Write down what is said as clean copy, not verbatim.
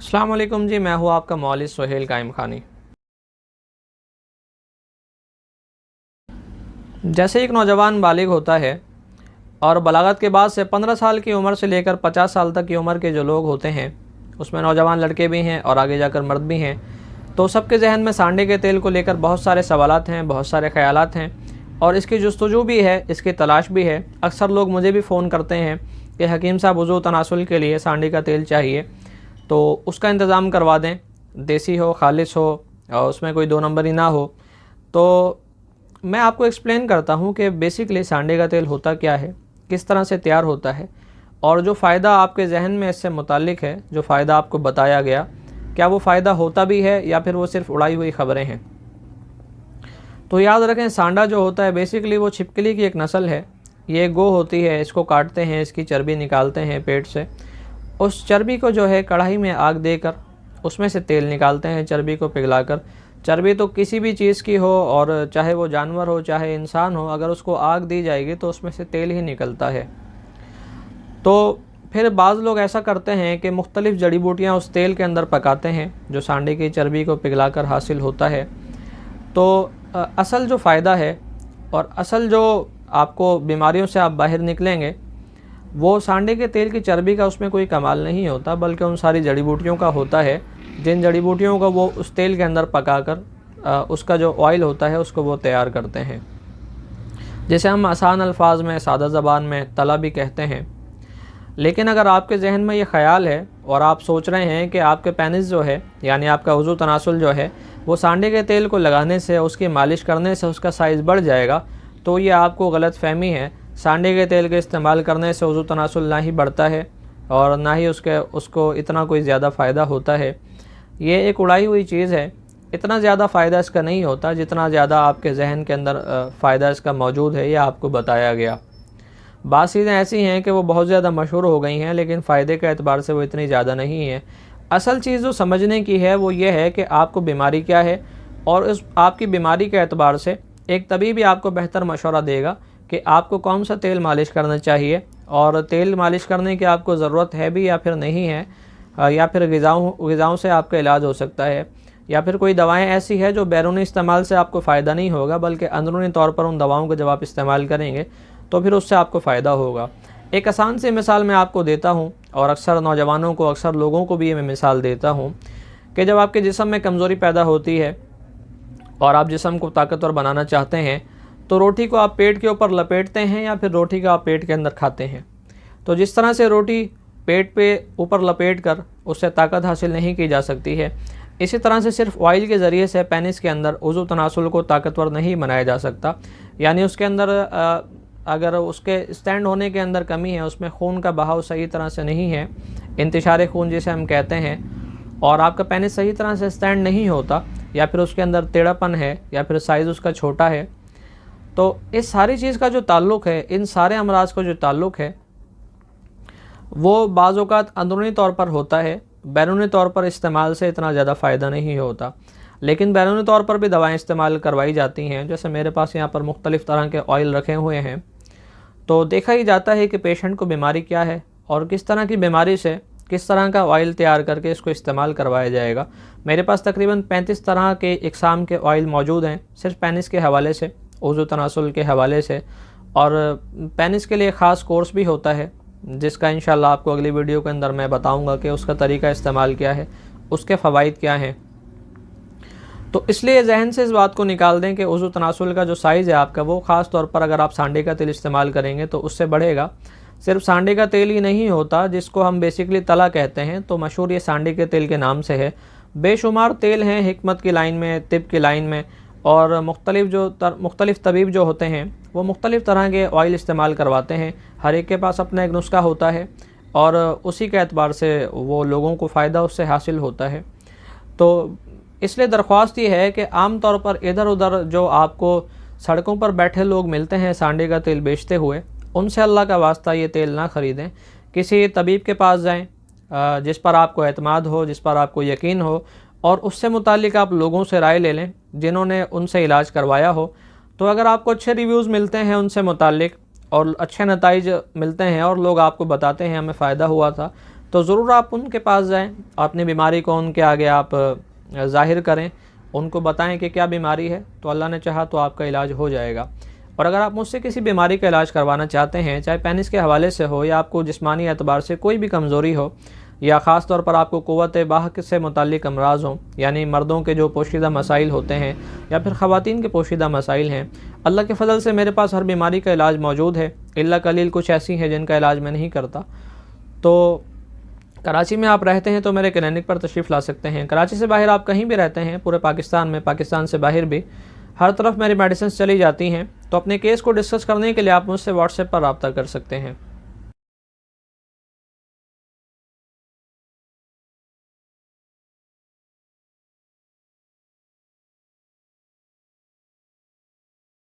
अस्सलाम वालेकुम जी, मैं हूँ आपका मौलवी सुहेल कायम खानी। जैसे एक नौजवान बालिग होता है और बलागत के बाद से 15 साल की उम्र से लेकर 50 साल तक की उम्र के जो लोग होते हैं, उसमें नौजवान लड़के भी हैं और आगे जाकर मर्द भी हैं, तो सबके जहन में सांडे के तेल को लेकर बहुत सारे सवालात हैं, बहुत सारे ख़यालात हैं और इसकी जुस्तजू भी है, इसकी तलाश भी है। अक्सर लोग मुझे भी फ़ोन करते हैं कि हकीम साहब वज़ू तनासुल के लिए सांडे का तेल चाहिए, तो उसका इंतज़ाम करवा दें, देसी हो, खालिस हो और उसमें कोई दो नंबरी ना हो। तो मैं आपको एक्सप्लेन करता हूँ कि बेसिकली सांडे का तेल होता क्या है, किस तरह से तैयार होता है और जो फ़ायदा आपके जहन में इससे मुतालिक है, जो फ़ायदा आपको बताया गया, क्या वो फ़ायदा होता भी है या फिर वो सिर्फ उड़ाई हुई ख़बरें हैं। तो याद रखें, सांडा जो होता है बेसिकली वो छिपकली की एक नस्ल है। ये गो होती है, इसको काटते हैं, इसकी चर्बी निकालते हैं पेट से। उस चर्बी को जो है कढ़ाई में आग देकर उसमें से तेल निकालते हैं, चर्बी को पिघलाकर। चर्बी तो किसी भी चीज़ की हो, और चाहे वो जानवर हो चाहे इंसान हो, अगर उसको आग दी जाएगी तो उसमें से तेल ही निकलता है। तो फिर बाज़ लोग ऐसा करते हैं कि मुख्तलिफ़ जड़ी बूटियाँ उस तेल के अंदर पकाते हैं जो सांडे की चर्बी को पिघलाकर हासिल होता है। तो असल जो फ़ायदा है और असल जो आपको बीमारियों से आप बाहर निकलेंगे, वो सांडे के तेल की चर्बी का उसमें कोई कमाल नहीं होता, बल्कि उन सारी जड़ी बूटियों का होता है, जिन जड़ी बूटियों को वो उस तेल के अंदर पकाकर उसका जो ऑयल होता है उसको वो तैयार करते हैं, जिसे हम आसान अल्फाज में, सादा ज़बान में तला भी कहते हैं। लेकिन अगर आपके जहन में ये ख़याल है और आप सोच रहे हैं कि आपके पेनिस जो है, यानी आपका वज़ू तनासुल जो है, वो सांडे के तेल को लगाने से, उसकी मालिश करने से उसका साइज़ बढ़ जाएगा, तो ये आपको गलत फ़हमी है। सांडे के तेल के इस्तेमाल करने से वज़ू तनासुल ना ही बढ़ता है और ना ही उसको इतना कोई ज़्यादा फ़ायदा होता है। ये एक उड़ाई हुई चीज़ है। इतना ज़्यादा फ़ायदा इसका नहीं होता जितना ज़्यादा आपके जहन के अंदर फ़ायदा इसका मौजूद है, यह आपको बताया गया। बात चीज़ें ऐसी हैं कि वो बहुत ज़्यादा मशहूर हो गई हैं, लेकिन फ़ायदे के एतबार से वो इतनी ज़्यादा नहीं है। असल चीज़ जो समझने की है वो ये है कि आपको बीमारी क्या है, और उस आपकी बीमारी के एतबार से एक तबीब भी आपको बेहतर मशवरा देगा कि आपको कौन सा तेल मालिश करना चाहिए, और तेल मालिश करने की आपको ज़रूरत है भी या फिर नहीं है, या फिर ग़िज़ाओं से आपका इलाज हो सकता है, या फिर कोई दवाएं ऐसी है जो बैरूनी इस्तेमाल से आपको फ़ायदा नहीं होगा, बल्कि अंदरूनी तौर पर उन दवाओं को जब आप इस्तेमाल करेंगे तो फिर उससे आपको फ़ायदा होगा। एक आसान सी मिसाल मैं आपको देता हूँ, और अक्सर नौजवानों को, अक्सर लोगों को भी ये मैं मिसाल देता हूँ कि जब आपके जिस्म में कमज़ोरी पैदा होती है और आप जिस्म को ताकतवर बनाना चाहते हैं, तो रोटी को आप पेट के ऊपर लपेटते हैं या फिर रोटी को आप पेट के अंदर खाते हैं। तो जिस तरह से रोटी पेट पे ऊपर लपेट कर उससे ताकत हासिल नहीं की जा सकती है, इसी तरह से सिर्फ ऑयल के ज़रिए से पेनिस के अंदर उज़ू तनासुल को ताकतवर नहीं बनाया जा सकता। यानी उसके अंदर अगर उसके स्टैंड होने के अंदर कमी है, उसमें खून का बहाव सही तरह से नहीं है, इंतशार खून जिसे हम कहते हैं, और आपका पेनिस सही तरह से स्टैंड नहीं होता, या फिर उसके अंदर टेढ़ापन है, या फिर साइज़ उसका छोटा है, तो इस सारी चीज़ का जो ताल्लुक़ है, इन सारे अमराज का जो ताल्लुक़ है, वो बाज़ औक़ात अंदरूनी तौर पर होता है, बैरूनी तौर पर इस्तेमाल से इतना ज़्यादा फ़ायदा नहीं होता। लेकिन बैरूनी तौर पर भी दवाएं इस्तेमाल करवाई जाती हैं। जैसे मेरे पास यहाँ पर मुख्तलिफ़ तरह के ऑयल रखे हुए हैं, तो देखा ही जाता है कि पेशेंट को बीमारी क्या है और किस तरह की बीमारी से किस तरह का ऑयल तैयार करके इसको इस्तेमाल करवाया जाएगा। मेरे पास तकरीबन 35 तरह के इकसाम के ऑयल मौजूद हैं, सिर्फ पेनिस के हवाले से, उज़ू तनासुल के हवाले से, और पेनिस के लिए ख़ास कोर्स भी होता है, जिसका इंशाल्लाह आपको अगली वीडियो के अंदर मैं बताऊंगा कि उसका तरीका इस्तेमाल क्या है, उसके फ़वाइद क्या हैं। तो इसलिए जहन से इस बात को निकाल दें कि उज़ू तनासुल का जो साइज़ है आपका, वो ख़ास तौर पर अगर आप सांडे का तेल इस्तेमाल करेंगे तो उससे बढ़ेगा। सिर्फ सांडे का तेल ही नहीं होता, जिसको हम बेसिकली तला कहते हैं, तो मशहूर ये सांडे के तेल के नाम से है। बेशुमार तेल हैं हिकमत की लाइन में, तिब की लाइन में, और मुख्तलिफ़ तबीब जो होते हैं वो मुख्तलिफ़ तरह के ऑयल इस्तेमाल करवाते हैं। हर एक के पास अपना एक नुस्खा होता है और उसी के एतबार से वो लोगों को फ़ायदा उससे हासिल होता है। तो इसलिए दरख्वास्त ये है कि आम तौर पर इधर उधर जो आपको सड़कों पर बैठे लोग मिलते हैं सांडे का तेल बेचते हुए, उनसे अल्लाह का वास्ता ये तेल ना ख़रीदें। किसी तबीब के पास जाएं जिस पर आपको एतमाद हो, जिस पर आपको यकीन हो, और उससे मुतालिक आप लोगों से राय ले लें जिन्होंने उनसे इलाज करवाया हो। तो अगर आपको अच्छे रिव्यूज़ मिलते हैं उनसे मुतालिक और अच्छे नताइज मिलते हैं और लोग आपको बताते हैं हमें फ़ायदा हुआ था, तो ज़रूर आप उनके पास जाएं, अपनी बीमारी को उनके आगे आप ज़ाहिर करें, उनको बताएं कि क्या बीमारी है, तो अल्लाह ने चाहा तो आपका इलाज हो जाएगा। और अगर आप मुझसे किसी बीमारी का इलाज करवाना चाहते हैं, चाहे पेनिस के हवाले से हो या आपको जिस्मानी एतबार से कोई भी कमज़ोरी हो, या ख़ास तौर पर आपको क़ुव्वत बाह से मुताल्लिक़ अमराज़ हों, यानी मर्दों के जो पोशीदा मसाइल होते हैं या फिर ख़वातीन के पोशीदा मसाइल हैं, अल्लाह के फ़ज़ल से मेरे पास हर बीमारी का इलाज मौजूद है। इल्ला कलील कुछ ऐसी हैं जिनका इलाज मैं नहीं करता। तो कराची में आप रहते हैं तो मेरे क्लिनिक पर तशरीफ़ ला सकते हैं। कराची से बाहर आप कहीं भी रहते हैं, पूरे पाकिस्तान में, पाकिस्तान से बाहर भी, हर तरफ मेरी मेडिसिन चली जाती हैं। तो अपने केस को डिस्कस करने के लिए आप मुझसे व्हाट्सएप पर रब्ता कर सकते हैं।